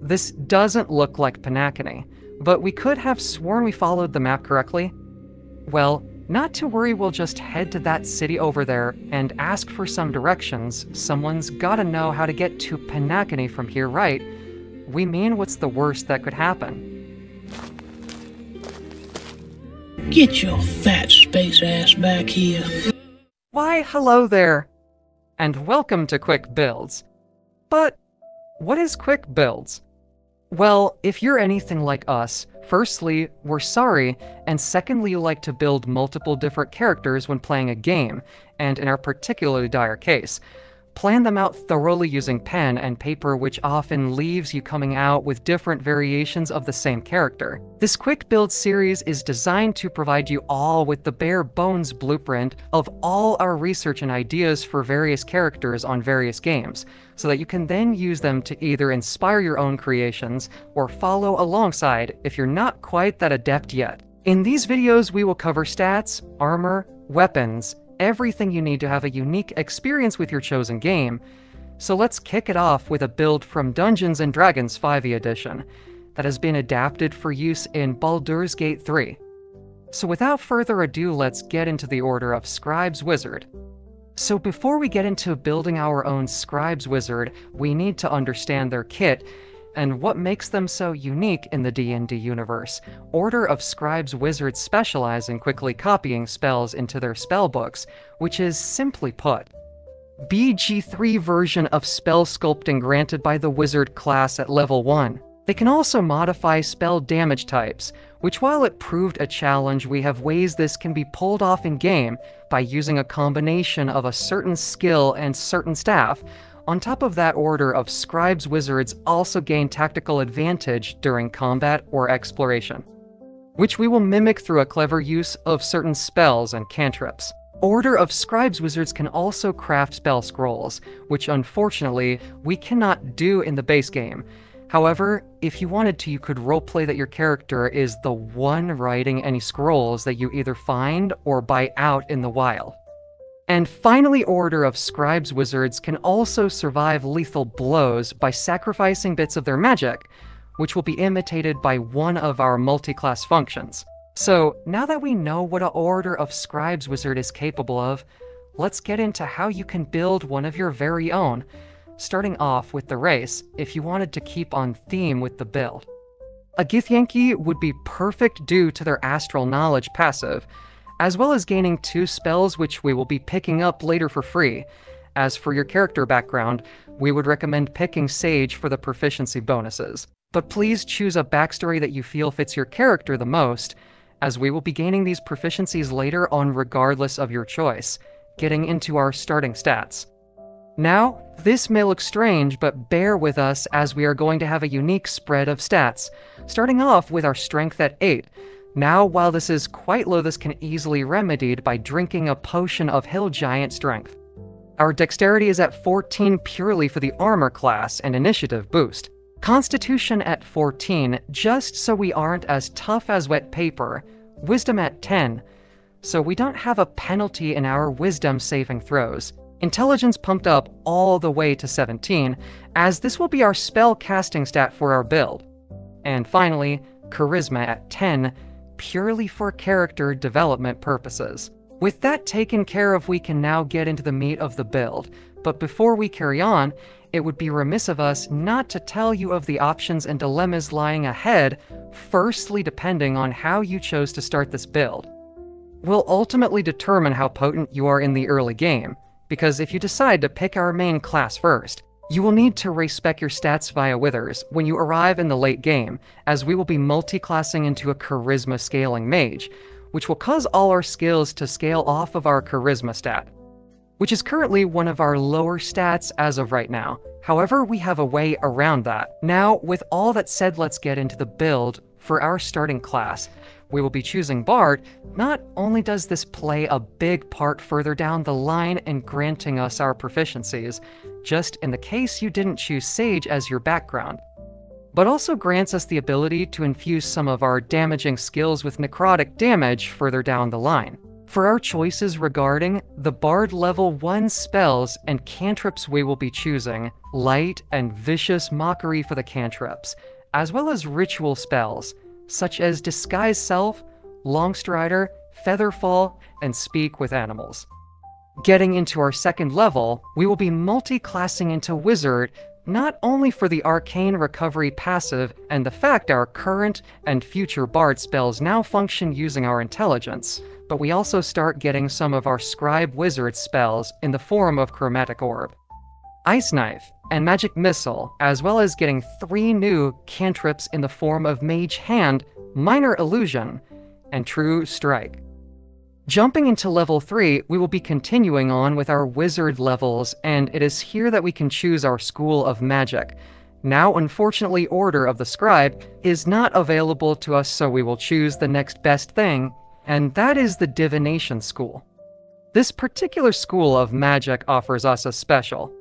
This doesn't look like Penacony, but we could have sworn we followed the map correctly. Well, not to worry, we'll just head to that city over there and ask for some directions. Someone's gotta know how to get to Penacony from here, right? We mean, what's the worst that could happen? Get your fat space ass back here. Why, hello there, and welcome to Quick Builds. But what is Quick Builds? Well, if you're anything like us, firstly, we're sorry, and secondly, you like to build multiple different characters when playing a game, and in our particularly dire case, plan them out thoroughly using pen and paper, which often leaves you coming out with different variations of the same character. This Quick Build series is designed to provide you all with the bare bones blueprint of all our research and ideas for various characters on various games, so that you can then use them to either inspire your own creations or follow alongside if you're not quite that adept yet. In these videos, we will cover stats, armor, weapons, everything you need to have a unique experience with your chosen game. So let's kick it off with a build from Dungeons & Dragons 5e edition that has been adapted for use in Baldur's Gate 3. So without further ado, let's get into the Order of Scribes Wizard. So before we get into building our own Scribes Wizard, we need to understand their kit and what makes them so unique in the D&D universe. Order of Scribes Wizards specialize in quickly copying spells into their spellbooks, which is, simply put, BG3 version of spell sculpting granted by the wizard class at level 1. They can also modify spell damage types, which, while it proved a challenge, we have ways this can be pulled off in-game by using a combination of a certain skill and certain staff. On top of that, Order of Scribes Wizards also gain tactical advantage during combat or exploration, which we will mimic through a clever use of certain spells and cantrips. Order of Scribes Wizards can also craft spell scrolls, which unfortunately we cannot do in the base game. However, if you wanted to, you could roleplay that your character is the one writing any scrolls that you either find or buy out in the wild. And finally, Order of Scribes Wizards can also survive lethal blows by sacrificing bits of their magic, which will be imitated by one of our multi-class functions. So, now that we know what an Order of Scribes Wizard is capable of, let's get into how you can build one of your very own, starting off with the race if you wanted to keep on theme with the build. A Githyanki would be perfect due to their Astral Knowledge passive, as well as gaining 2 spells which we will be picking up later for free. As for your character background, we would recommend picking Sage for the proficiency bonuses. But please choose a backstory that you feel fits your character the most, as we will be gaining these proficiencies later on regardless of your choice. Getting into our starting stats. Now, this may look strange, but bear with us as we are going to have a unique spread of stats, starting off with our strength at 8. Now, while this is quite low, this can easily be remedied by drinking a potion of Hill Giant Strength. Our dexterity is at 14 purely for the armor class and initiative boost. Constitution at 14, just so we aren't as tough as wet paper. Wisdom at 10, so we don't have a penalty in our wisdom saving throws. Intelligence pumped up all the way to 17, as this will be our spell casting stat for our build. And finally, Charisma at 10, purely for character development purposes. With that taken care of, we can now get into the meat of the build. But before we carry on, it would be remiss of us not to tell you of the options and dilemmas lying ahead, firstly depending on how you chose to start this build. Will ultimately determine how potent you are in the early game, because if you decide to pick our main class first, you will need to respec your stats via Withers when you arrive in the late game, as we will be multi-classing into a Charisma scaling mage, which will cause all our skills to scale off of our Charisma stat, which is currently one of our lower stats as of right now. However, we have a way around that. Now, with all that said, let's get into the build. For our starting class, we will be choosing Bard. Not only does this play a big part further down the line in granting us our proficiencies, just in the case you didn't choose Sage as your background, but also grants us the ability to infuse some of our damaging skills with necrotic damage further down the line. For our choices regarding the Bard level 1 spells and cantrips we will be choosing, Light and Vicious Mockery for the cantrips, as well as ritual spells, such as Disguise Self, Longstrider, Featherfall, and Speak with Animals. Getting into our second level, we will be multi-classing into Wizard, not only for the Arcane Recovery passive and the fact our current and future Bard spells now function using our intelligence, but we also start getting some of our Scribe Wizard spells in the form of Chromatic Orb, Ice Knife, and Magic Missile, as well as getting 3 new cantrips in the form of Mage Hand, Minor Illusion, and True Strike. Jumping into level 3, we will be continuing on with our Wizard levels, and it is here that we can choose our School of Magic. Now, unfortunately, Order of the Scribe is not available to us, so we will choose the next best thing, and that is the Divination School. This particular school of magic offers us a special.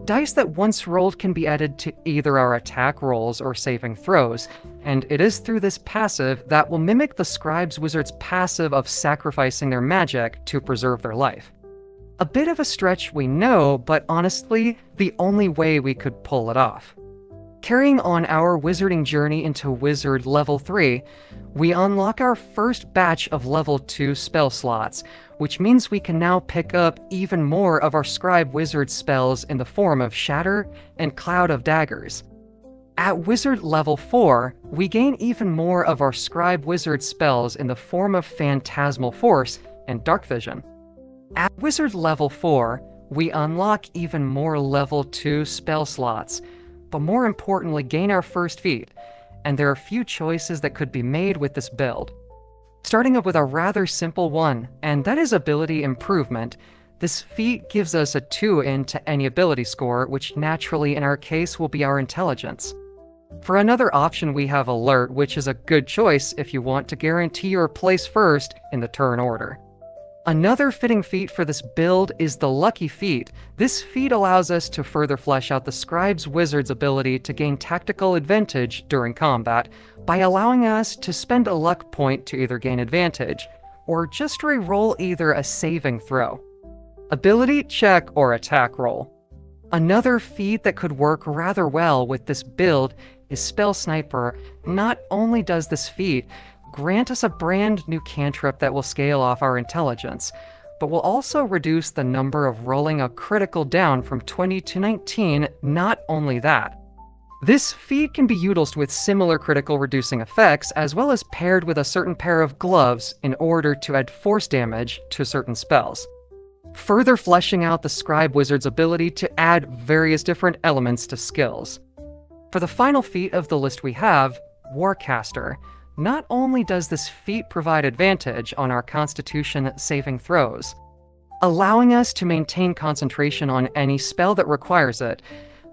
Dice that once rolled can be added to either our attack rolls or saving throws, and it is through this passive that will mimic the Scribes Wizard's passive of sacrificing their magic to preserve their life. A bit of a stretch, we know, but honestly, the only way we could pull it off. Carrying on our wizarding journey into Wizard level 3, we unlock our first batch of level 2 spell slots, which means we can now pick up even more of our Scribe Wizard spells in the form of Shatter and Cloud of Daggers. At Wizard level 4, we gain even more of our Scribe Wizard spells in the form of Phantasmal Force and Dark Vision. At Wizard level 4, we unlock even more level 2 spell slots, but more importantly gain our first feat, and there are few choices that could be made with this build. Starting up with a rather simple one, and that is Ability Improvement. This feat gives us a 2 into any ability score, which naturally in our case will be our intelligence. For another option we have Alert, which is a good choice if you want to guarantee your place first in the turn order. Another fitting feat for this build is the Lucky Feat. This feat allows us to further flesh out the Scribes Wizard's ability to gain tactical advantage during combat by allowing us to spend a luck point to either gain advantage, or just re-roll either a saving throw, ability check, or attack roll. Another feat that could work rather well with this build is Spell Sniper. Not only does this feat grant us a brand new cantrip that will scale off our intelligence, but will also reduce the number of rolling a critical down from 20 to 19. Not only that, this feat can be utilized with similar critical reducing effects, as well as paired with a certain pair of gloves in order to add force damage to certain spells, further fleshing out the Scribe Wizard's ability to add various different elements to skills. For the final feat of the list we have Warcaster. Not only does this feat provide advantage on our Constitution saving throws, allowing us to maintain concentration on any spell that requires it,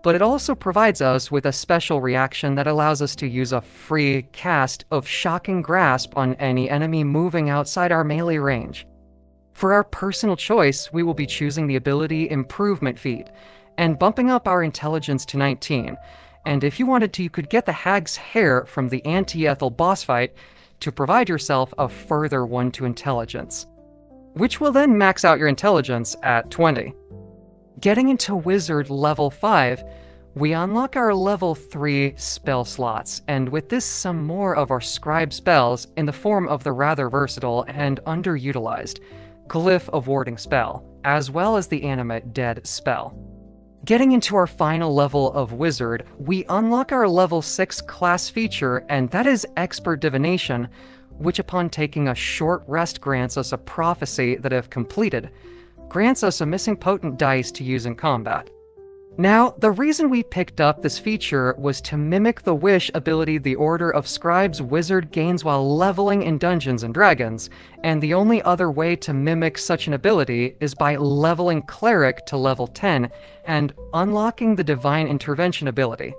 but it also provides us with a special reaction that allows us to use a free cast of Shocking Grasp on any enemy moving outside our melee range. For our personal choice, we will be choosing the Ability Improvement feat, and bumping up our intelligence to 19. And if you wanted to, you could get the Hag's Hair from the Anti-Ethel boss fight to provide yourself a further 1 to intelligence, which will then max out your intelligence at 20. Getting into Wizard level 5, we unlock our level 3 spell slots, and with this some more of our Scribe spells in the form of the rather versatile and underutilized Glyph of Warding spell, as well as the Animate Dead spell. Getting into our final level of Wizard, we unlock our level 6 class feature, and that is Expert Divination, which upon taking a short rest grants us a prophecy that if completed, grants us a missing potent dice to use in combat. Now, the reason we picked up this feature was to mimic the wish ability the Order of Scribes Wizard gains while leveling in Dungeons & Dragons, and the only other way to mimic such an ability is by leveling Cleric to level 10 and unlocking the Divine Intervention ability,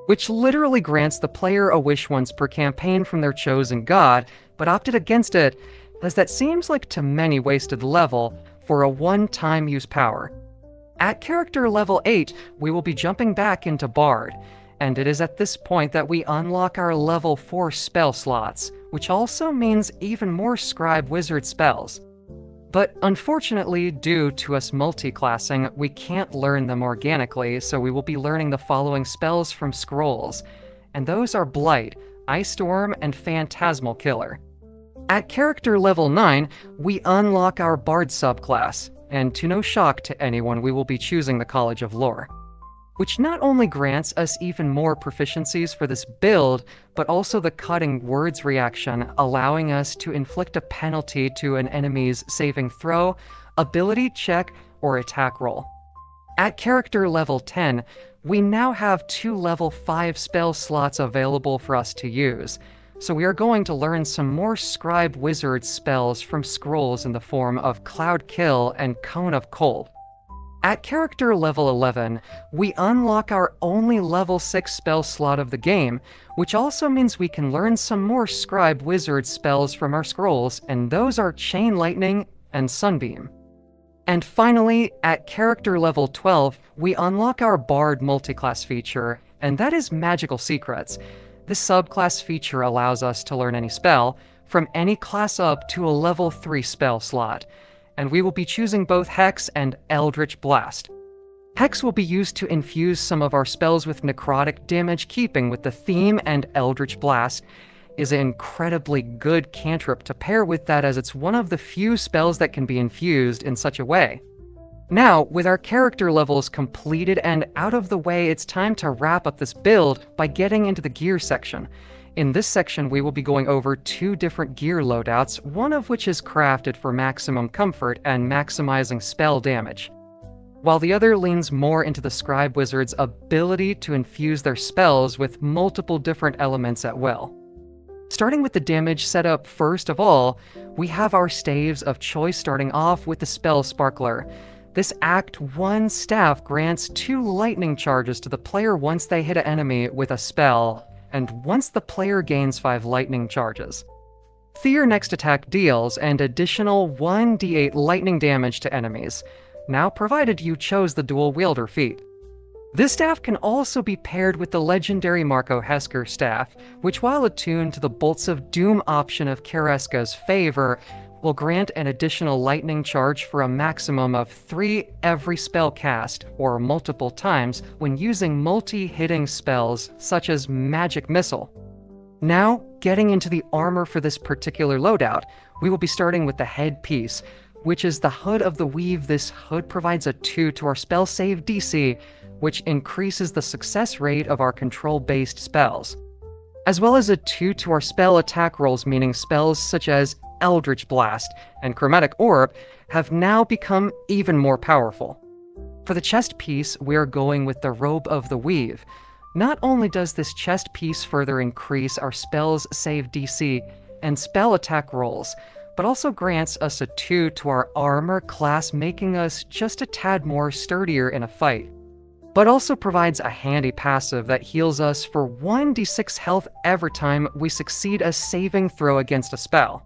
which literally grants the player a wish once per campaign from their chosen god, but opted against it as that seems like to many wasted level for a one-time use power. At character level 8, we will be jumping back into Bard, and it is at this point that we unlock our level 4 spell slots, which also means even more Scribe Wizard spells. But unfortunately, due to us multi-classing, we can't learn them organically, so we will be learning the following spells from scrolls. And those are Blight, Ice Storm, and Phantasmal Killer. At character level 9, we unlock our Bard subclass, and to no shock to anyone, we will be choosing the College of Lore, which not only grants us even more proficiencies for this build, but also the cutting words reaction, allowing us to inflict a penalty to an enemy's saving throw, ability check, or attack roll. At character level 10, we now have 2 level 5 spell slots available for us to use, so we are going to learn some more Scribe Wizard spells from scrolls in the form of Cloud Kill and Cone of Cold. At character level 11, we unlock our only level 6 spell slot of the game, which also means we can learn some more Scribe Wizard spells from our scrolls, and those are Chain Lightning and Sunbeam. And finally, at character level 12, we unlock our Bard multiclass feature, and that is Magical Secrets. This subclass feature allows us to learn any spell, from any class up to a level 3 spell slot, and we will be choosing both Hex and Eldritch Blast. Hex will be used to infuse some of our spells with necrotic damage, keeping with the theme, and Eldritch Blast is an incredibly good cantrip to pair with that, as it's one of the few spells that can be infused in such a way. Now, with our character levels completed and out of the way, it's time to wrap up this build by getting into the gear section. In this section, we will be going over 2 different gear loadouts, one of which is crafted for maximum comfort and maximizing spell damage, while the other leans more into the Scribe Wizard's ability to infuse their spells with multiple different elements at will. Starting with the damage setup, first of all, we have our staves of choice, starting off with the Spell Sparkler. This Act 1 staff grants 2 lightning charges to the player once they hit an enemy with a spell, and once the player gains 5 lightning charges. Your next attack deals an additional 1d8 lightning damage to enemies, now provided you chose the dual wielder feat. This staff can also be paired with the legendary Marco Hesker staff, which, while attuned to the Bolts of Doom option of Kareska's favor, will grant an additional lightning charge for a maximum of 3 every spell cast, or multiple times when using multi-hitting spells such as Magic Missile. Now, getting into the armor for this particular loadout, we will be starting with the headpiece, which is the Hood of the Weave. This hood provides a 2 to our spell save DC, which increases the success rate of our control-based spells, as well as a 2 to our spell attack rolls, meaning spells such as Eldritch Blast and Chromatic Orb have now become even more powerful. For the chest piece, we are going with the Robe of the Weave. Not only does this chest piece further increase our spells save DC and spell attack rolls, but also grants us a 2 to our armor class, making us just a tad more sturdier in a fight, but also provides a handy passive that heals us for 1d6 health every time we succeed a saving throw against a spell.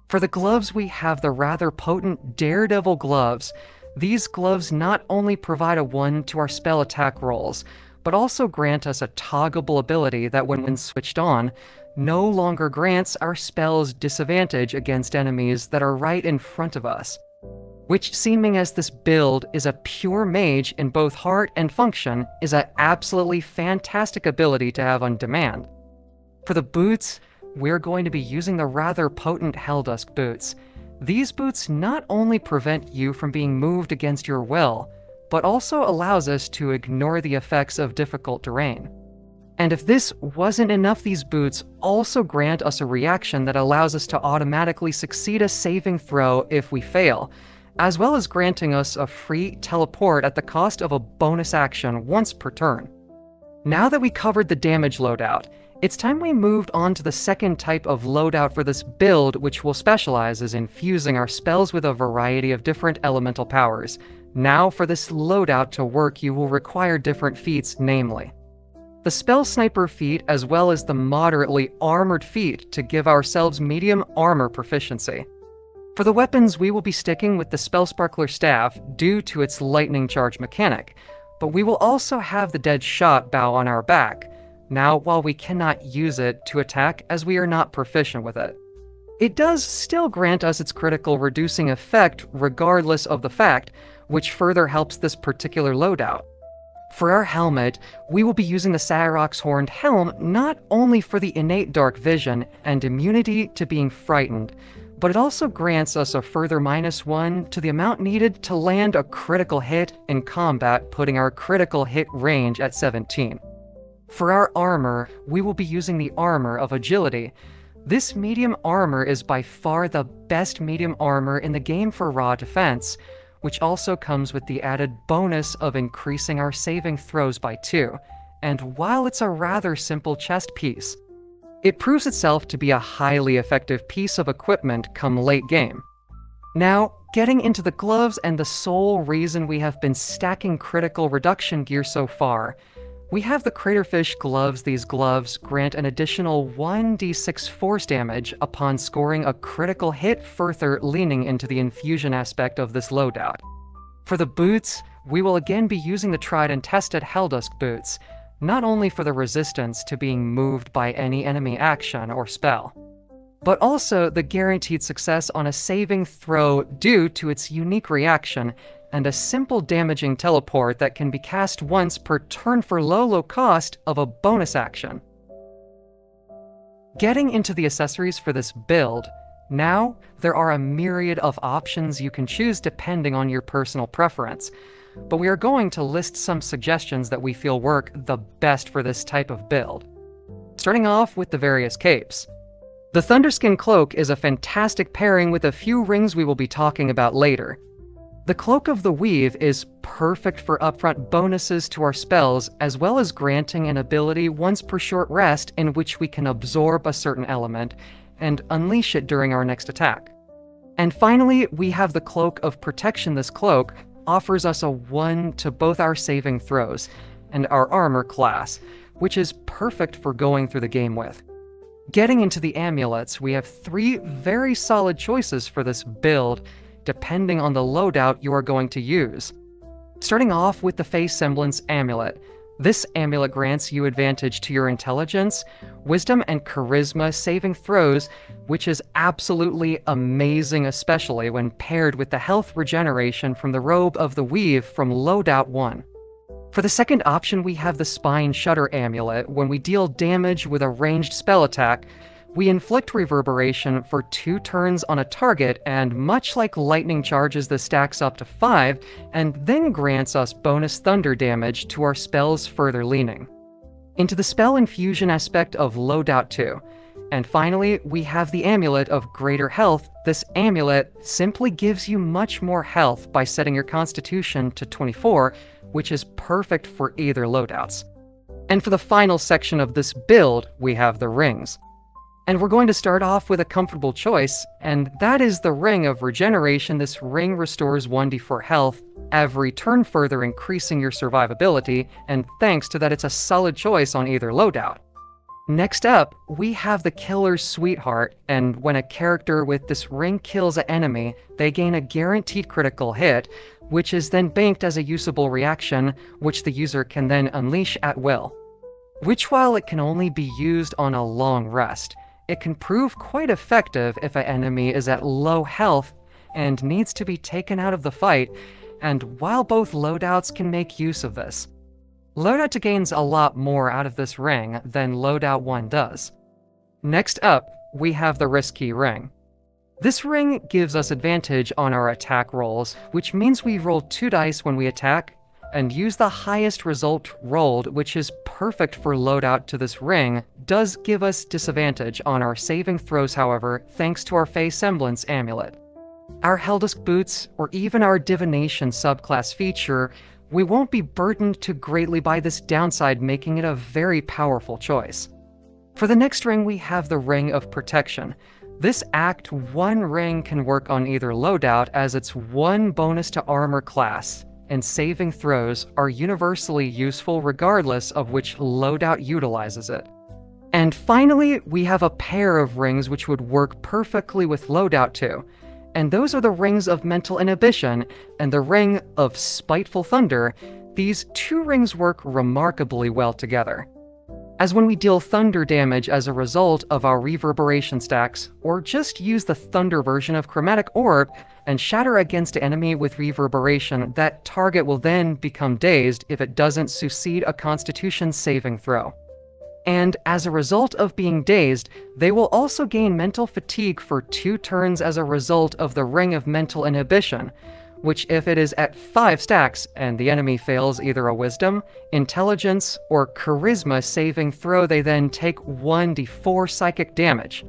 For the gloves, we have the rather potent Daredevil gloves. These gloves not only provide a 1 to our spell attack rolls, but also grant us a toggleable ability that, when switched on, no longer grants our spells disadvantage against enemies that are right in front of us, which, seeming as this build is a pure mage in both heart and function, is an absolutely fantastic ability to have on demand. For the boots, we're going to be using the rather potent Helldusk boots. These boots not only prevent you from being moved against your will, but also allows us to ignore the effects of difficult terrain. And if this wasn't enough, these boots also grant us a reaction that allows us to automatically succeed a saving throw if we fail, as well as granting us a free teleport at the cost of a bonus action once per turn. Now that we covered the damage loadout, it's time we moved on to the second type of loadout for this build, which will specialize in infusing our spells with a variety of different elemental powers. Now, for this loadout to work, you will require different feats, namely the Spell Sniper feat as well as the Moderately Armored feat to give ourselves medium armor proficiency. For the weapons, we will be sticking with the Spell Sparkler staff due to its lightning charge mechanic, but we will also have the Dead Shot bow on our back. Now, while we cannot use it to attack as we are not proficient with it. It does still grant us its critical reducing effect regardless of the fact, which further helps this particular loadout. For our helmet, we will be using the Cyrox Horned Helm not only for the innate dark vision and immunity to being frightened, but it also grants us a further -1 to the amount needed to land a critical hit in combat, putting our critical hit range at 17. For our armor, we will be using the Armor of Agility. This medium armor is by far the best medium armor in the game for raw defense, which also comes with the added bonus of increasing our saving throws by 2, and while it's a rather simple chest piece, it proves itself to be a highly effective piece of equipment come late game. Now, getting into the gloves and the sole reason we have been stacking critical reduction gear so far, we have the Craterfish gloves. These gloves grant an additional 1d6 force damage upon scoring a critical hit, further leaning into the infusion aspect of this loadout. For the boots, we will again be using the tried and tested Helldusk boots, not only for the resistance to being moved by any enemy action or spell, but also the guaranteed success on a saving throw due to its unique reaction and a simple damaging teleport that can be cast once per turn for low cost of a bonus action. Getting into the accessories for this build, now there are a myriad of options you can choose depending on your personal preference, but we are going to list some suggestions that we feel work the best for this type of build. Starting off with the various capes. The Thunderskin Cloak is a fantastic pairing with a few rings we will be talking about later. The Cloak of the Weave is perfect for upfront bonuses to our spells, as well as granting an ability once per short rest in which we can absorb a certain element and unleash it during our next attack. And finally, we have the Cloak of Protection. This cloak offers us a 1 to both our saving throws and our armor class, which is perfect for going through the game with. Getting into the amulets, we have 3 very solid choices for this build, depending on the loadout you are going to use. Starting off with the Face Semblance Amulet. This amulet grants you advantage to your intelligence, wisdom, and charisma saving throws, which is absolutely amazing, especially when paired with the health regeneration from the Robe of the Weave from Loadout 1. For the second option, we have the Spine Shudder Amulet. When we deal damage with a ranged spell attack, we inflict reverberation for 2 turns on a target, and much like lightning charges, this stacks up to 5, and then grants us bonus thunder damage to our spells, further leaning into the spell infusion aspect of Loadout 2. And finally, we have the Amulet of Greater Health. This amulet simply gives you much more health by setting your Constitution to 24, which is perfect for either loadouts. And for the final section of this build, we have the rings. And we're going to start off with a comfortable choice, and that is the Ring of Regeneration. This ring restores 1d4 health every turn, further increasing your survivability, and thanks to that, it's a solid choice on either loadout. Next up, we have the Killer's Sweetheart, and when a character with this ring kills an enemy, they gain a guaranteed critical hit, which is then banked as a usable reaction, which the user can then unleash at will. Which, while it can only be used on a long rest, it can prove quite effective if an enemy is at low health and needs to be taken out of the fight, and while both loadouts can make use of this. Loadout 2 gains a lot more out of this ring than Loadout 1 does. Next up, we have the Risky Ring. This ring gives us advantage on our attack rolls, which means we roll 2 dice when we attack, and use the highest result rolled, which is perfect for loadout to this ring, does give us disadvantage on our saving throws, however, thanks to our Face Semblance Amulet. Our Helldusk boots, or even our Divination subclass feature, we won't be burdened too greatly by this downside, making it a very powerful choice. For the next ring, we have the Ring of Protection. This Act 1 ring can work on either loadout, as it's 1 bonus to armor class, and saving throws are universally useful regardless of which loadout utilizes it. And finally, we have a pair of rings which would work perfectly with Loadout 2, and those are the Rings of Mental Inhibition and the Ring of Spiteful Thunder. These 2 rings work remarkably well together. as when we deal thunder damage as a result of our reverberation stacks, or just use the thunder version of Chromatic Orb and shatter against an enemy with reverberation, that target will then become dazed if it doesn't succeed a Constitution saving throw. And as a result of being dazed, they will also gain mental fatigue for 2 turns as a result of the Ring of Mental Inhibition, which if it is at 5 stacks and the enemy fails either a Wisdom, Intelligence, or Charisma saving throw, they then take 1d4 psychic damage,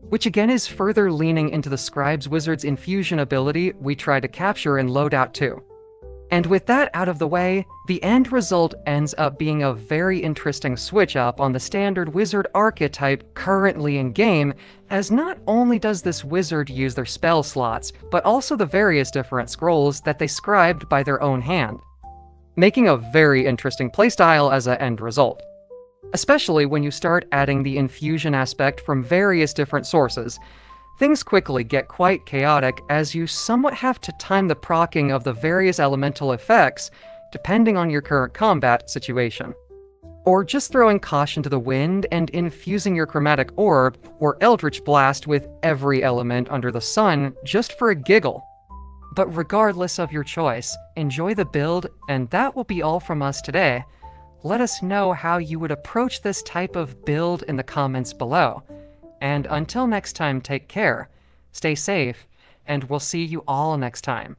which again is further leaning into the Scribes Wizard's infusion ability we tried to capture in Loadout 2. And with that out of the way, the end result ends up being a very interesting switch-up on the standard wizard archetype currently in game, as not only does this wizard use their spell slots, but also the various different scrolls that they scribed by their own hand, making a very interesting playstyle as an end result. Especially when you start adding the infusion aspect from various different sources. Things quickly get quite chaotic as you somewhat have to time the proccing of the various elemental effects depending on your current combat situation. Or just throwing caution to the wind and infusing your Chromatic Orb or Eldritch Blast with every element under the sun just for a giggle. But regardless of your choice, enjoy the build, and that will be all from us today. Let us know how you would approach this type of build in the comments below. And until next time, take care, stay safe, and we'll see you all next time.